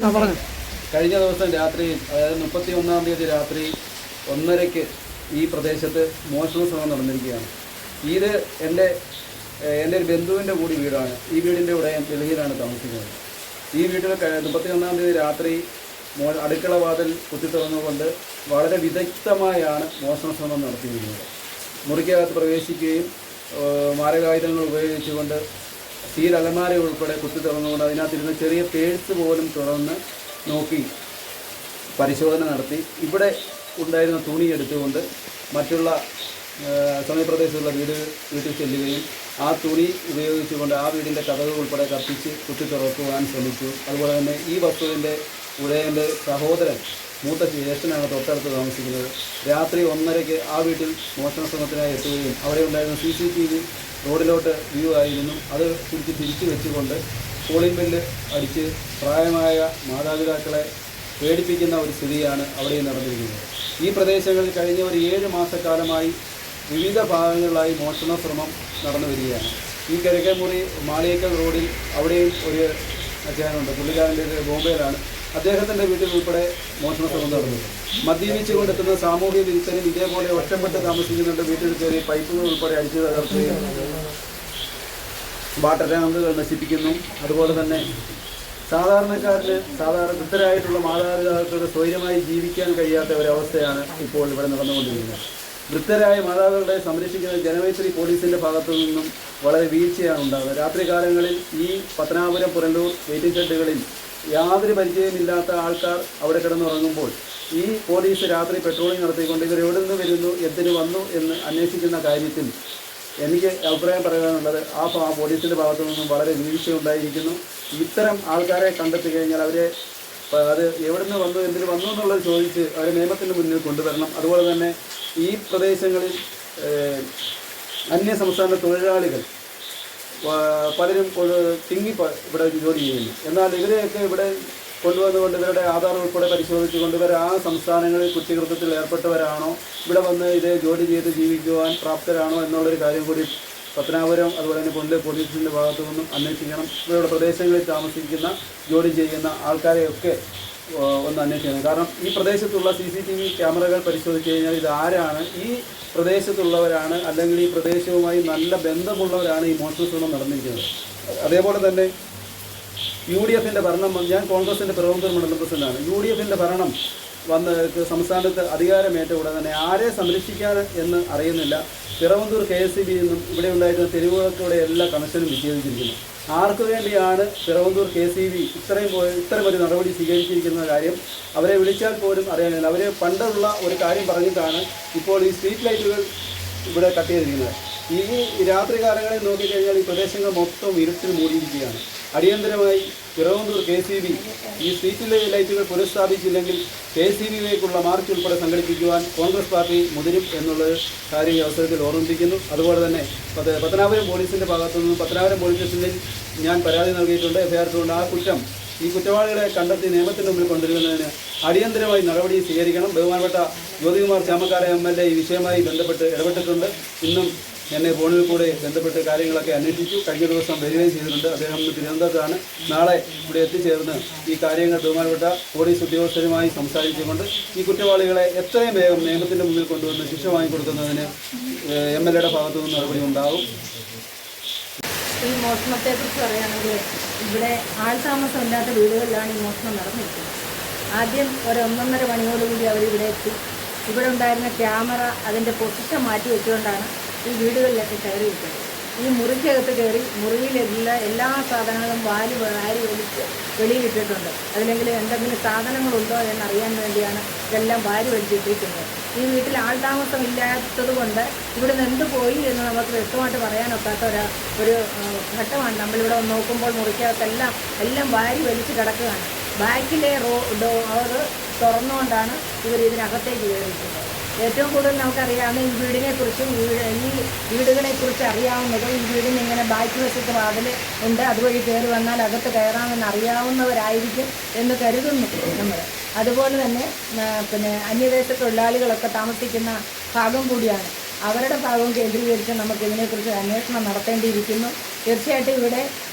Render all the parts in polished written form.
കഴിഞ്ഞ ദിവസം രാത്രി, അതായത് 31-ാം തീയതി രാത്രി 1:30-ക്ക് ഈ പ്രദേശത്ത് മോഷണ ശ്രമം നടന്നിരിക്കുകയാണ്. ഇത് എൻ്റെ ഒരു ബന്ധുവിൻ്റെ കൂടി വീടാണ്. ഈ വീടിൻ്റെ ഉടയൻ ഡൽഹിയിലാണ് താമസിക്കുന്നത്. ഈ വീട്ടിൽ 31-ാം തീയതി രാത്രി അടുക്കള വാതിൽ കുത്തിത്തുറന്നുകൊണ്ട് വളരെ വിദഗ്ധമായാണ് മോഷണ ശ്രമം നടത്തിയിരിക്കുന്നത്. മുറിക്കകത്ത് പ്രവേശിക്കുകയും മാരകായുധങ്ങൾ ഉപയോഗിച്ചുകൊണ്ട് സ്റ്റീൽ അലമാര ഉൾപ്പെടെ കുത്തിത്തുറന്നുകൊണ്ട് അതിനകത്തിരുന്ന് ചെറിയ പേഴ്സ് പോലും തുറന്ന് നോക്കി പരിശോധന നടത്തി ഇവിടെ ഉണ്ടായിരുന്ന തുണി എടുത്തുകൊണ്ട് മറ്റുള്ള സമീപപ്രദേശത്തുള്ള വീട്ടിൽ ചെല്ലുകയും ആ തുണി ഉപയോഗിച്ചുകൊണ്ട് ആ വീടിൻ്റെ കതക് ഉൾപ്പെടെ കത്തിച്ച് കുത്തിത്തുറക്കുവാൻ ശ്രമിച്ചു. അതുപോലെ തന്നെ ഈ വസ്തുവിൻ്റെ ഉടയൻ്റെ സഹോദരൻ, മൂത്ത ജ്യേഷ്ഠനാണ് തൊട്ടടുത്ത് താമസിക്കുന്നത്. രാത്രി 1:30-ക്ക് ആ വീട്ടിൽ മോഷണ ശ്രമത്തിനായി എത്തുകയും അവിടെ ഉണ്ടായിരുന്ന CCTV റോഡിലോട്ട് വ്യൂ ആയിരുന്നു. അത് തിരിച്ചു വെച്ചുകൊണ്ട് കോളിംഗ് ബെല്ല് അടിച്ച് പ്രായമായ മാതാപിതാക്കളെ പേടിപ്പിക്കുന്ന ഒരു സ്ഥിതിയാണ് അവിടെ നടന്നിരിക്കുന്നത്. ഈ പ്രദേശങ്ങളിൽ കഴിഞ്ഞ ഒരു 7 മാസക്കാലമായി വിവിധ ഭാഗങ്ങളിലായി മോഷണ ശ്രമം നടന്നു വരികയാണ്. ഈ കിഴക്കേമുറി മാളിയേക്കൽ റോഡിൽ അവിടെയും ഒരു അച്ഛനുണ്ട്, പുള്ളിക്കാരൻ്റെ ബോംബെയിലാണ്. അദ്ദേഹത്തിൻ്റെ വീട്ടിൽ ഉൾപ്പെടെ മോഷണ ശ്രമം നടന്നു. മദ്യപിച്ച് കൊണ്ടെത്തുന്ന സാമൂഹ്യ വിരുദ്ധരും ഇതേപോലെ ഒറ്റപ്പെട്ട് താമസിക്കുന്നുണ്ട്. വീട്ടിൽ കയറി പൈപ്പുകൾ ഉൾപ്പെടെ അടിച്ചു തകർക്കുകയും വാട്ടർ ടാങ്കുകൾ നശിപ്പിക്കുന്നു. അതുപോലെ തന്നെ സാധാരണക്കാരന് വൃദ്ധരായിട്ടുള്ള മാതാപിതാക്കൾക്ക് സ്വൈര്യമായി ജീവിക്കാൻ കഴിയാത്ത ഒരവസ്ഥയാണ് ഇപ്പോൾ ഇവിടെ നടന്നുകൊണ്ടിരിക്കുന്നത്. വൃദ്ധരായ മാതാപിതാക്കളെ സംരക്ഷിക്കുന്ന ജനമൈത്രി പോലീസിൻ്റെ ഭാഗത്തു നിന്നും വളരെ വീഴ്ചയാണ് ഉണ്ടാകുന്നത്. രാത്രികാലങ്ങളിൽ ഈ പത്തനാപുരം പുനലൂർ വെയിറ്റിംഗ് ഷെഡുകളിൽ യാതൊരു പരിചയമില്ലാത്ത ആൾക്കാർ അവിടെ കിടന്നുറങ്ങുമ്പോൾ ഈ പോലീസ് രാത്രി പെട്രോളിംഗ് നടത്തിക്കൊണ്ട് ഇവർ എവിടെ നിന്ന് വരുന്നു, എന്തിനു വന്നു എന്ന് അന്വേഷിക്കുന്ന കാര്യത്തിൽ എനിക്ക് അഭിപ്രായം പറയാനുള്ളത് ആ പോലീസിൻ്റെ ഭാഗത്തു നിന്നും വളരെ വീഴ്ചയുണ്ടായിരിക്കുന്നു. ഇത്തരം ആൾക്കാരെ കണ്ടെത്തി കഴിഞ്ഞാൽ അവരെ അത് എവിടെ നിന്ന് വന്നു, എന്തിനു വന്നു എന്നുള്ളത് ചോദിച്ച് അവരെ നിയമത്തിന് മുന്നിൽ കൊണ്ടുവരണം. അതുപോലെ തന്നെ ഈ പ്രദേശങ്ങളിൽ അന്യസംസ്ഥാന തൊഴിലാളികൾ പലരും തിങ്ങി ഇവിടെ ജോലി ചെയ്യുന്നു. എന്നാൽ ഇവരെയൊക്കെ ഇവിടെ കൊണ്ടുവന്നുകൊണ്ട് ഇവരുടെ ആധാർ ഉൾപ്പെടെ പരിശോധിച്ചുകൊണ്ട് ഇവർ ആ സംസ്ഥാനങ്ങളിൽ കുറ്റകൃത്യത്തിൽ ഏർപ്പെട്ടവരാണോ, ഇവിടെ വന്ന് ഇത് ജോലി ചെയ്ത് ജീവിക്കുവാൻ പ്രാപ്തരാണോ എന്നുള്ളൊരു കാര്യം കൂടി പത്തനാപുരം അതുപോലെ തന്നെ പുനലൂർ പോലീസിൻ്റെ ഭാഗത്തു നിന്നും അന്വേഷിക്കണം. ഇവരുടെ പ്രദേശങ്ങളിൽ താമസിക്കുന്ന ജോലി ചെയ്യുന്ന ആൾക്കാരെയൊക്കെ ഒന്ന് അന്വേഷിക്കണം. കാരണം ഈ പ്രദേശത്തുള്ള CCTV ക്യാമറകൾ പരിശോധിച്ച് കഴിഞ്ഞാൽ ഇത് ആരാണ്, ഈ പ്രദേശത്തുള്ളവരാണ് അല്ലെങ്കിൽ ഈ പ്രദേശവുമായി നല്ല ബന്ധമുള്ളവരാണ് ഈ മോഷണ ശ്രമം നടന്നിരിക്കുന്നത്. അതേപോലെ തന്നെ UDFൻ്റെ ഭരണം, ഞാൻ കോൺഗ്രസിൻ്റെ പിറവന്തൂർ മണ്ഡലം പ്രസിഡന്റാണ്. UDFൻ്റെ ഭരണം വന്ന് സംസ്ഥാനത്ത് അധികാരമേറ്റ ഉടനെ തന്നെ ആരെ സംരക്ഷിക്കാൻ എന്ന് അറിയുന്നില്ല. പിറവന്തൂർ KSEB നിന്നും ഇവിടെ ഉണ്ടായിരുന്ന തെരുവുകൾക്കൂടെ എല്ലാ കണക്ഷനും വിച്ഛേദിച്ചിരിക്കുന്നു. ആർക്ക് വേണ്ടിയാണ് പിറവന്തൂർ KSEB ഇത്തരമൊരു നടപടി സ്വീകരിച്ചിരിക്കുന്ന കാര്യം അവരെ വിളിച്ചാൽ പോലും അറിയാനില്ല. അവർ പണ്ടുള്ള ഒരു കാര്യം പറഞ്ഞിട്ടാണ് ഇപ്പോൾ ഈ സ്ട്രീറ്റ് ലൈറ്റുകൾ ഇവിടെ കട്ട് ചെയ്തിരിക്കുന്നത്. ഈ രാത്രികാലങ്ങളിൽ നോക്കിക്കഴിഞ്ഞാൽ ഈ പ്രദേശങ്ങൾ മൊത്തം ഇരുട്ടിൽ മൂടിയിരിക്കുകയാണ്. അടിയന്തരമായി പിറവന്തൂർ KSEB ഈ സ്ട്രീറ്റ് ലൈറ്റുകൾ പുനഃസ്ഥാപിച്ചില്ലെങ്കിൽ KSEBിലേക്കുള്ള മാർച്ച് ഉൾപ്പെടെ സംഘടിപ്പിക്കുവാൻ കോൺഗ്രസ് പാർട്ടി മുതിരും എന്നുള്ള കാര്യം ഈ അവസരത്തിൽ ഓർമ്മിപ്പിക്കുന്നു. അതുപോലെ തന്നെ പത്തനാപുരം പോലീസിൻ്റെ ഭാഗത്തു നിന്നും പത്തനാപുരം പോലീസ് സ്റ്റേഷനിൽ ഞാൻ പരാതി നൽകിയിട്ടുണ്ട്, FIR ഇട്ടുകൊണ്ട്. ഈ കുറ്റവാളികളെ കണ്ടെത്തി നിയമത്തിന് മുമ്പിൽ കൊണ്ടുവരുന്നതിന് അടിയന്തരമായി നടപടി സ്വീകരിക്കണം. ബഹുമാനപ്പെട്ട ജ്യോതികുമാർ ചാമക്കാല MLA ഈ വിഷയമായി ബന്ധപ്പെട്ട് ഇടപെട്ടിട്ടുണ്ട്. ഇന്നും എന്നെ ഫോണിൽ കൂടെ ബന്ധപ്പെട്ട് കാര്യങ്ങളൊക്കെ അന്വേഷിച്ചു. കഴിഞ്ഞ ദിവസം വരികയും ചെയ്തിട്ടുണ്ട്. അദ്ദേഹം തിരുവനന്തപുരത്താണ്. നാളെ ഇവിടെ എത്തിച്ചേർന്ന് ഈ കാര്യങ്ങൾ ബഹുമാനപ്പെട്ട പോലീസ് ഉദ്യോഗസ്ഥരുമായി സംസാരിച്ചുകൊണ്ട് ഈ കുറ്റവാളികളെ എത്രയും വേഗം നിയമത്തിൻ്റെ മുന്നിൽ കൊണ്ടുവന്ന് ശിക്ഷ വാങ്ങിക്കൊടുക്കുന്നതിന് MLAയുടെ ഭാഗത്തു നിന്ന് നടപടി ഉണ്ടാകും. ഈ മോഷണത്തെക്കുറിച്ച് പറയുകയാണെങ്കിൽ ഇവിടെ ആൾതാമസമില്ലാത്ത വീടുകളിലാണ് ഈ മോഷണം നടന്നിരിക്കുന്നത്. ആദ്യം 1-1:30 മണിയോടുകൂടി അവരിവിടെ എത്തി. ഇവിടെ ഉണ്ടായിരുന്ന ക്യാമറ അതിൻ്റെ പൊസിഷൻ മാറ്റി വെച്ചുകൊണ്ടാണ് ഈ വീടുകളിലൊക്കെ കയറി വെക്കുന്നത്. ഈ മുറിക്കകത്ത് കയറി മുറിയിലുള്ള എല്ലാ സാധനങ്ങളും വാരി വലിച്ച് വെളിയിലിട്ടിട്ടുണ്ട്. അതിലെങ്കിൽ എന്തെങ്കിലും സാധനങ്ങളുണ്ടോ എന്നറിയാൻ വേണ്ടിയാണ് ഇതെല്ലാം വാരി വലിച്ചിട്ടിരിക്കുന്നത്. ഈ വീട്ടിൽ ആൾതാമസം ഇല്ലാത്തത് കൊണ്ട് ഇവിടുന്ന് എന്ത് പോയി എന്ന് നമുക്ക് വ്യക്തമായിട്ട് പറയാനൊക്കാത്ത ഒരു ഘട്ടമാണ്. നമ്മളിവിടെ നോക്കുമ്പോൾ മുറിക്കകത്തെല്ലാം വാരി വലിച്ച് കിടക്കുകയാണ്. ബാക്കിലെ ഡോർ തുറന്നുകൊണ്ടാണ് ഇവർ ഇതിനകത്തേക്ക് കയറിയിരിക്കുന്നത്. ഏറ്റവും കൂടുതൽ നമുക്കറിയാവുന്ന ഈ വീടിനെക്കുറിച്ചും ഈ വീടുകളെക്കുറിച്ച് അറിയാവുന്നതും ഈ വീടിന് ഇങ്ങനെ ബാക്ക് വശത്ത് വാതിൽ ഉണ്ട്, അതുവഴി കയറി വന്നാൽ അകത്ത് കയറാമെന്ന് അറിയാവുന്നവരായിരിക്കും എന്ന് കരുതുന്നു നമ്മൾ. അതുപോലെ തന്നെ അന്യദേശ തൊഴിലാളികളൊക്കെ താമസിക്കുന്ന ഭാഗം കൂടിയാണ്. അവരുടെ ഭാഗം കേന്ദ്രീകരിച്ച് നമുക്ക് ഇതിനെക്കുറിച്ച് അന്വേഷണം നടത്തേണ്ടിയിരിക്കുന്നു. തീർച്ചയായിട്ടും ഇവിടെ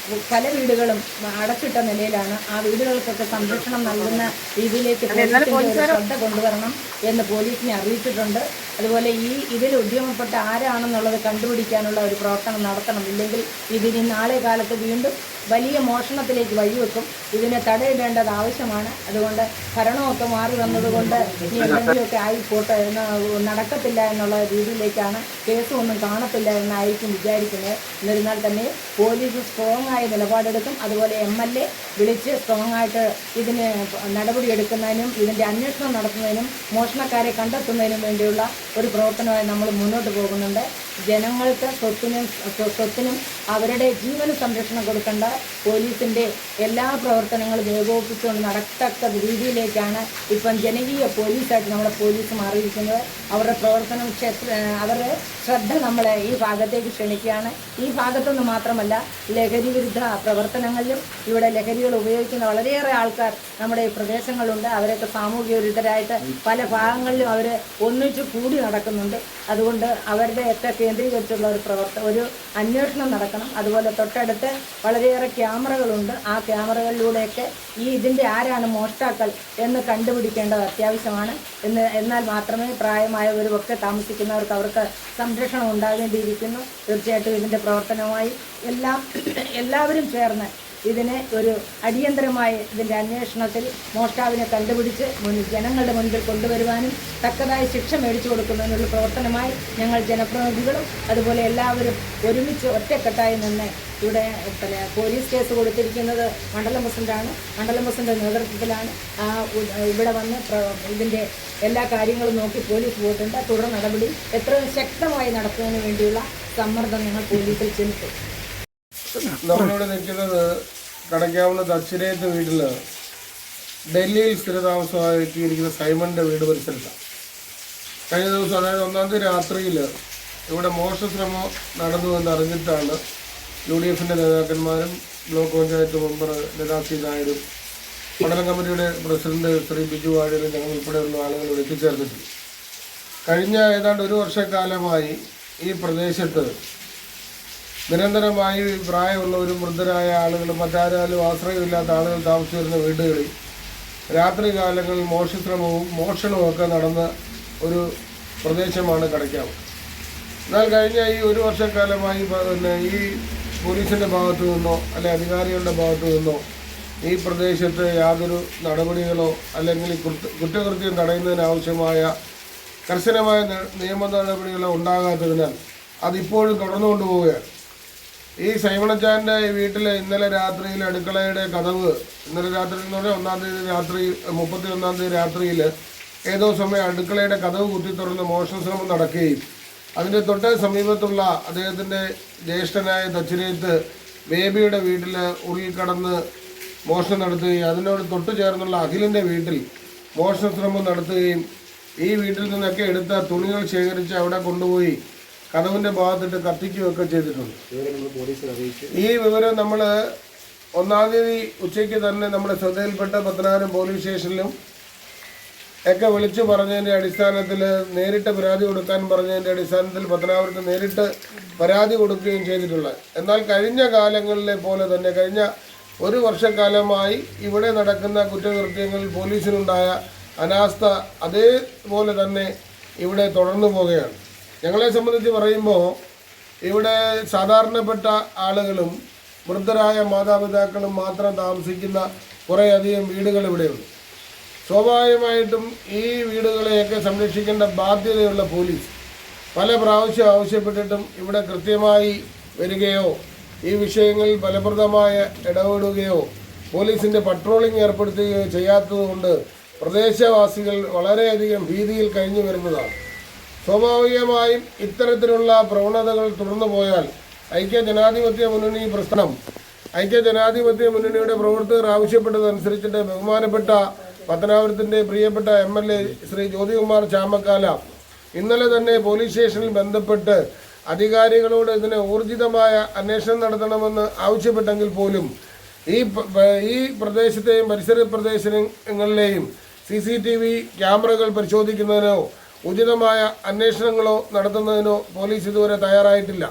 പല വീടുകളും അടച്ചിട്ട നിലയിലാണ്. ആ വീടുകൾക്കൊക്കെ സംരക്ഷണം നൽകുന്ന രീതിയിലേക്ക് ശ്രദ്ധ കൊണ്ടുവരണം എന്ന് പോലീസിനെ അറിയിച്ചിട്ടുണ്ട്. അതുപോലെ ഇതിൽ ഉദ്യമപ്പെട്ട ആരാണെന്നുള്ളത് കണ്ടുപിടിക്കാനുള്ള ഒരു പ്രവർത്തനം നടത്തണം. ഇല്ലെങ്കിൽ ഇതിനി നാളെ കാലത്ത് വീണ്ടും വലിയ മോഷണത്തിലേക്ക് വഴിവെക്കും. ഇതിനെ തടയിടേണ്ടത് ആവശ്യമാണ്. അതുകൊണ്ട് ഭരണമൊക്കെ മാറി വന്നതുകൊണ്ട് ഇനി എന്തെങ്കിലുമൊക്കെ ആയിക്കോട്ടെ എന്ന് നടക്കത്തില്ല എന്നുള്ള രീതിയിലേക്കാണ്, കേസും ഒന്നും കാണത്തില്ല എന്നായിരിക്കും വിചാരിക്കുന്നത്. എന്നിരുന്നാൽ തന്നെ പോലീസ് സ്ട്രോങ് ആയ നിലപാടെടുക്കും. അതുപോലെ MLA വിളിച്ച് സ്ട്രോങ് ആയിട്ട് ഇതിന് നടപടിയെടുക്കുന്നതിനും ഇതിൻ്റെ അന്വേഷണം നടത്തുന്നതിനും മോഷണക്കാരെ കണ്ടെത്തുന്നതിനും വേണ്ടിയുള്ള ഒരു പ്രവർത്തനമായി നമ്മൾ മുന്നോട്ട് പോകുന്നുണ്ട്. ജനങ്ങൾക്ക് സ്വത്തിനും അവരുടെ ജീവന് സംരക്ഷണം കൊടുക്കേണ്ട പോലീസിൻ്റെ എല്ലാ പ്രവർത്തനങ്ങളും ഏകോപിപ്പിച്ചുകൊണ്ട് നടത്തക്ക രീതിയിലേക്കാണ് ഇപ്പം ജനകീയ പോലീസായിട്ട് നമ്മുടെ പോലീസ് മാറിയിരിക്കുന്നത്. അവരുടെ പ്രവർത്തനം അവരുടെ ശ്രദ്ധ നമ്മളെ ഈ ഭാഗത്തേക്ക് ക്ഷണിക്കുകയാണ്. ഈ ഭാഗത്തുനിന്ന് മാത്രമല്ല, ലഹരി വിരുദ്ധ പ്രവർത്തനങ്ങളിലും ഇവിടെ ലഹരികൾ ഉപയോഗിക്കുന്ന വളരെയേറെ ആൾക്കാർ നമ്മുടെ ഈ പ്രദേശങ്ങളുണ്ട്. അവരൊക്കെ സാമൂഹിക വിരുദ്ധരായിട്ട് പല ഭാഗങ്ങളിലും അവർ ഒന്നിച്ച് കൂടി നടക്കുന്നുണ്ട്. അതുകൊണ്ട് അവരുടെയൊക്കെ കേന്ദ്രീകരിച്ചുള്ള ഒരു അന്വേഷണം നടക്കണം. അതുപോലെ തൊട്ടടുത്ത് വളരെയേറെ ക്യാമറകളുണ്ട്. ആ ക്യാമറകളിലൂടെയൊക്കെ ഇതിൻ്റെ ആരാണ് മോഷ്ടാക്കൾ എന്ന് കണ്ടുപിടിക്കേണ്ടത് അത്യാവശ്യമാണ്. എന്നാൽ മാത്രമേ പ്രായമായവരുമൊക്കെ താമസിക്കുന്നവർക്ക് അവർക്ക് സംരക്ഷണം ഉണ്ടാകേണ്ടിയിരിക്കുന്നു. തീർച്ചയായിട്ടും ഇതിൻ്റെ പ്രവർത്തനവുമായി എല്ലാവരും ചേർന്ന് ഇതിനെ ഒരു അടിയന്തരമായി ഇതിൻ്റെ അന്വേഷണത്തിൽ മോഷ്ടാവിനെ കണ്ടുപിടിച്ച് ജനങ്ങളുടെ മുൻപിൽ കൊണ്ടുവരുവാനും തക്കതായ ശിക്ഷ മേടിച്ചു കൊടുക്കുന്നതിനുള്ള പ്രവർത്തനമായി ഞങ്ങൾ ജനപ്രതിനിധികളും അതുപോലെ എല്ലാവരും ഒരുമിച്ച് ഒറ്റക്കെട്ടായി നിന്ന് ഇവിടെ പോലീസ് കേസ് കൊടുത്തിരിക്കുന്നത് മണ്ഡലം പ്രസിഡന്റാണ്. മണ്ഡലം പ്രസിഡന്റ് നേതൃത്വത്തിലാണ് ഇവിടെ വന്ന് ഇതിൻ്റെ എല്ലാ കാര്യങ്ങളും നോക്കി പോലീസ് പോയിട്ടുണ്ട്. തുടർ നടപടി എത്രയും ശക്തമായി നടത്തുന്നതിന് വേണ്ടിയുള്ള സമ്മർദ്ദം ഞങ്ങൾ പോലീസിൽ ചെലുത്തും. നമ്മളിവിടെ നിൽക്കുന്നത് കടയ്ക്കാവുന്ന ദക്ഷിണേത്ത് വീട്ടിൽ ഡൽഹിയിൽ സ്ഥിരതാമസമാക്കിയിരിക്കുന്ന സൈമണിൻ്റെ വീട് പരിസരത്താണ്. കഴിഞ്ഞ ദിവസം, അതായത് 1-ാം തീയതി രാത്രിയിൽ ഇവിടെ മോഷണശ്രമം നടന്നു എന്നറിഞ്ഞിട്ടാണ് UDFൻ്റെ നേതാക്കന്മാരും ബ്ലോക്ക് പഞ്ചായത്ത് മെമ്പർ ലതാസി നായരും മണ്ഡലം കമ്മിറ്റിയുടെ പ്രസിഡന്റ് ശ്രീ ബിജു വാര്യരും ഞങ്ങൾ ഉൾപ്പെടെയുള്ള ആളുകൾ എത്തിച്ചേർന്നിട്ടുണ്ട്. കഴിഞ്ഞ ഏതാണ്ട് 1 വർഷക്കാലമായി ഈ പ്രദേശത്ത് നിരന്തരമായി പ്രായമുള്ളവരും വൃദ്ധരായ ആളുകളും മറ്റാരും ആശ്രയമില്ലാത്ത ആളുകൾ താമസിച്ചു വരുന്ന വീടുകളിൽ രാത്രി കാലങ്ങളിൽ മോഷണശ്രമവും മോഷണവും ഒക്കെ നടന്ന ഒരു പ്രദേശമാണ് കടയ്ക്കാവ്. എന്നാൽ കഴിഞ്ഞ ഈ 1 വർഷക്കാലമായി ഈ പോലീസിൻ്റെ ഭാഗത്തു നിന്നോ അല്ലെ അധികാരികളുടെ ഭാഗത്തു നിന്നോ ഈ പ്രദേശത്ത് യാതൊരു നടപടികളോ അല്ലെങ്കിൽ കുറ്റകൃത്യം തടയുന്നതിനാവശ്യമായ കർശനമായ നിയമ നടപടികളോ ഉണ്ടാകാത്തതിനാൽ അതിപ്പോഴും തുടർന്നുകൊണ്ടു പോവുകയാണ്. ഈ സൈമണച്ചാൻ്റെ വീട്ടിൽ ഇന്നലെ രാത്രിയിൽ അടുക്കളയുടെ കതവ്, ഇന്നലെ രാത്രി എന്ന് പറഞ്ഞാൽ 1-ാം തീയതി രാത്രി 31-ാം തീയതി രാത്രിയിൽ ഏതോ സമയം അടുക്കളയുടെ കതവ് കുത്തി തുറന്ന് മോഷണശ്രമം നടക്കുകയും അതിൻ്റെ തൊട്ട് സമീപത്തുള്ള അദ്ദേഹത്തിൻ്റെ ജ്യേഷ്ഠനായ ദക്ഷിണേത്ത് ബേബിയുടെ വീട്ടിൽ ഉള്ളിൽ കടന്ന് മോഷണം നടത്തുകയും അതിനോട് തൊട്ടു ചേർന്നുള്ള അഖിലിൻ്റെ വീട്ടിൽ മോഷണശ്രമം നടത്തുകയും ഈ വീട്ടിൽ നിന്നൊക്കെ എടുത്ത തുണികൾ ശേഖരിച്ച് അവിടെ കൊണ്ടുപോയി കതവിൻ്റെ ഭാഗത്തിട്ട് കത്തിക്കുകയൊക്കെ ചെയ്തിട്ടുണ്ട്. ഈ വിവരം നമ്മൾ 1-ാം തീയതി ഉച്ചയ്ക്ക് തന്നെ നമ്മുടെ ശ്രദ്ധയിൽപ്പെട്ട പത്തനാപുരം പോലീസ് സ്റ്റേഷനിലും ഒക്കെ വിളിച്ചു പറഞ്ഞതിൻ്റെ അടിസ്ഥാനത്തിൽ നേരിട്ട് പരാതി കൊടുക്കാൻ പറഞ്ഞതിൻ്റെ അടിസ്ഥാനത്തിൽ പത്തനാപുരത്ത് നേരിട്ട് പരാതി കൊടുക്കുകയും ചെയ്തിട്ടുള്ളത്. എന്നാൽ കഴിഞ്ഞ കാലങ്ങളിലെ പോലെ തന്നെ കഴിഞ്ഞ 1 വർഷക്കാലമായി ഇവിടെ നടക്കുന്ന കുറ്റകൃത്യങ്ങളിൽ പോലീസിനുണ്ടായ അനാസ്ഥ അതേപോലെ തന്നെ ഇവിടെ തുടർന്നു പോവുകയാണ്. ഞങ്ങളെ സംബന്ധിച്ച് പറയുമ്പോൾ ഇവിടെ സാധാരണപ്പെട്ട ആളുകളും വൃദ്ധരായ മാതാപിതാക്കളും മാത്രം താമസിക്കുന്ന കുറേയധികം വീടുകൾ ഇവിടെയുണ്ട്. സ്വാഭാവികമായിട്ടും ഈ വീടുകളെയൊക്കെ സംരക്ഷിക്കേണ്ട ബാധ്യതയുള്ള പോലീസ് പല പ്രാവശ്യം ആവശ്യപ്പെട്ടിട്ടും ഇവിടെ കൃത്യമായി വരികയോ ഈ വിഷയങ്ങളിൽ ഫലപ്രദമായ ഇടപെടുകയോ പോലീസിൻ്റെ പട്രോളിംഗ് ഏർപ്പെടുത്തുകയോ ചെയ്യാത്തതുകൊണ്ട് പ്രദേശവാസികൾ വളരെയധികം ഭീതിയിൽ കഴിഞ്ഞു വരുന്നതാണ്. സ്വാഭാവികമായും ഇത്തരത്തിലുള്ള പ്രവണതകൾ തുടർന്നു പോയാൽ ഐക്യജനാധിപത്യ മുന്നണി പ്രസ്ഥാനം ഐക്യജനാധിപത്യ മുന്നണിയുടെ പ്രവർത്തകർ ആവശ്യപ്പെട്ടതനുസരിച്ചിട്ട് ബഹുമാനപ്പെട്ട പത്തനാപുരത്തിൻ്റെ പ്രിയപ്പെട്ട MLA ശ്രീ ജ്യോതികുമാർ ചാമക്കാല ഇന്നലെ തന്നെ പോലീസ് സ്റ്റേഷനിൽ ബന്ധപ്പെട്ട് അധികാരികളോട് ഇതിന് ഊർജിതമായ അന്വേഷണം നടത്തണമെന്ന് ആവശ്യപ്പെട്ടെങ്കിൽ പോലും ഈ പ്രദേശത്തെയും പരിസര പ്രദേശങ്ങളിലെയും CCTV ക്യാമറകൾ പരിശോധിക്കുന്നതിനോ ഉചിതമായ അന്വേഷണങ്ങളോ നടത്തുന്നതിനോ പോലീസ് ഇതുവരെ തയ്യാറായിട്ടില്ല.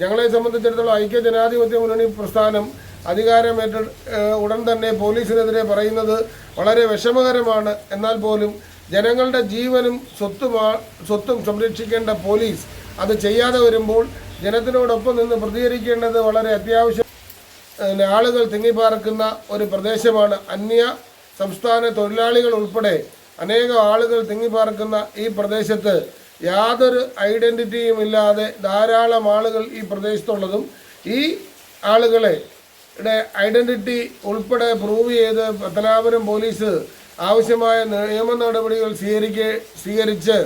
ഞങ്ങളെ സംബന്ധിച്ചിടത്തോളം ഐക്യജനാധിപത്യ മുന്നണി പ്രസ്ഥാനം അധികാരമേറ്റ ഉടൻ തന്നെ പോലീസിനെതിരെ പറയുന്നത് വളരെ വിഷമകരമാണ്. എന്നാൽ പോലും ജനങ്ങളുടെ ജീവനും സ്വത്തും സംരക്ഷിക്കേണ്ട പോലീസ് അത് ചെയ്യാതെ വരുമ്പോൾ ജനത്തിനോടൊപ്പം നിന്ന് പ്രതികരിക്കേണ്ടത് വളരെ അത്യാവശ്യം. ആളുകൾ തിങ്ങിപ്പാർക്കുന്ന ഒരു പ്രദേശമാണ്. അന്യ സംസ്ഥാന തൊഴിലാളികൾ ഉൾപ്പെടെ അനേകം ആളുകൾ തിങ്ങിപ്പാർക്കുന്ന ഈ പ്രദേശത്ത് യാതൊരു ഐഡൻറ്റിറ്റിയും ഇല്ലാതെ ധാരാളം ആളുകൾ ഈ പ്രദേശത്തുള്ളതും ഈ ആളുകളെ ഐഡൻറ്റിറ്റി ഉൾപ്പെടെ പ്രൂവ് ചെയ്ത് പത്തനാപുരം പോലീസ് ആവശ്യമായ നിയമ നടപടികൾ സ്വീകരിച്ച്